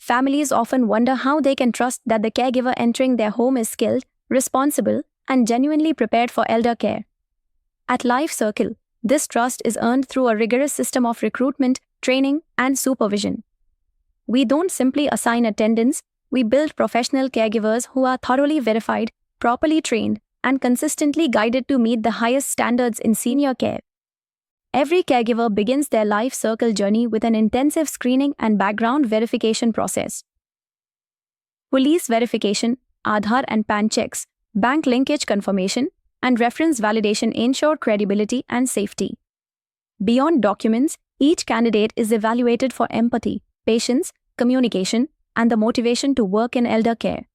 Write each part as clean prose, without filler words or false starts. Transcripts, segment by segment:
families often wonder how they can trust that the caregiver entering their home is skilled, responsible, and genuinely prepared for elder care. At Life Circle, this trust is earned through a rigorous system of recruitment, training, and supervision. We don't simply assign attendants, we build professional caregivers who are thoroughly verified, properly trained, and consistently guided to meet the highest standards in senior care. Every caregiver begins their Life Circle journey with an intensive screening and background verification process. Police verification, Aadhaar and PAN checks, bank linkage confirmation, and reference validation ensure credibility and safety. Beyond documents, each candidate is evaluated for empathy, patience, communication, and the motivation to work in elder care.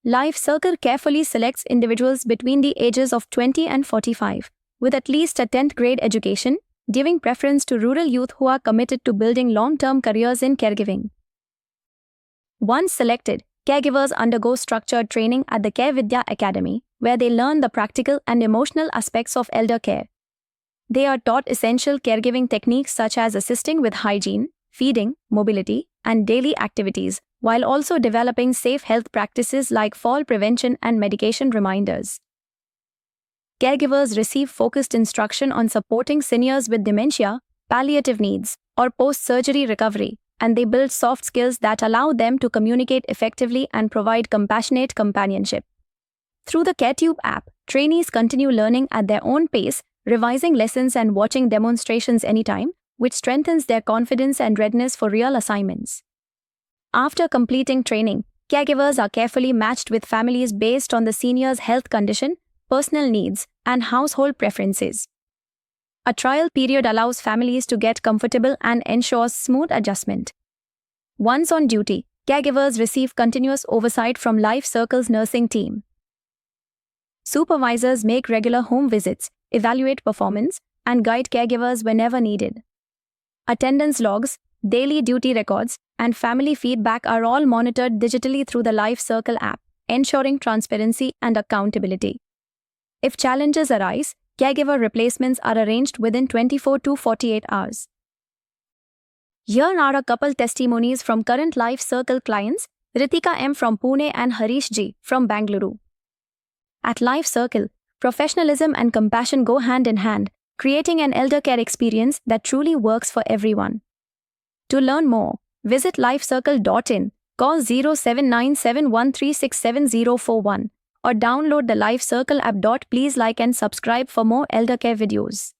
Life Circle carefully selects individuals between the ages of 20 and 45, with at least a 10th grade education, giving preference to rural youth who are committed to building long-term careers in caregiving. Once selected, caregivers undergo structured training at the Care Vidya Academy, where they learn the practical and emotional aspects of elder care. They are taught essential caregiving techniques such as assisting with hygiene, feeding, mobility, and daily activities, while also developing safe health practices like fall prevention and medication reminders. Caregivers receive focused instruction on supporting seniors with dementia, palliative needs, or post-surgery recovery, and they build soft skills that allow them to communicate effectively and provide compassionate companionship. Through the CareTube app, trainees continue learning at their own pace, revising lessons and watching demonstrations anytime, which strengthens their confidence and readiness for real assignments. After completing training, caregivers are carefully matched with families based on the senior's health condition, personal needs, and household preferences. A trial period allows families to get comfortable and ensures smooth adjustment. Once on duty, caregivers receive continuous oversight from Life Circle's nursing team. Supervisors make regular home visits, evaluate performance, and guide caregivers whenever needed. Attendance logs, daily duty records, and family feedback are all monitored digitally through the Life Circle app, ensuring transparency and accountability. If challenges arise, caregiver replacements are arranged within 24 to 48 hours. Here are a couple testimonies from current Life Circle clients, Ritika M from Pune and Harish G from Bengaluru. At Life Circle, professionalism and compassion go hand in hand, creating an elder care experience that truly works for everyone. To learn more, visit lifecircle.in, call 079713674041, or download the Life Circle app. Please like and subscribe for more elder care videos.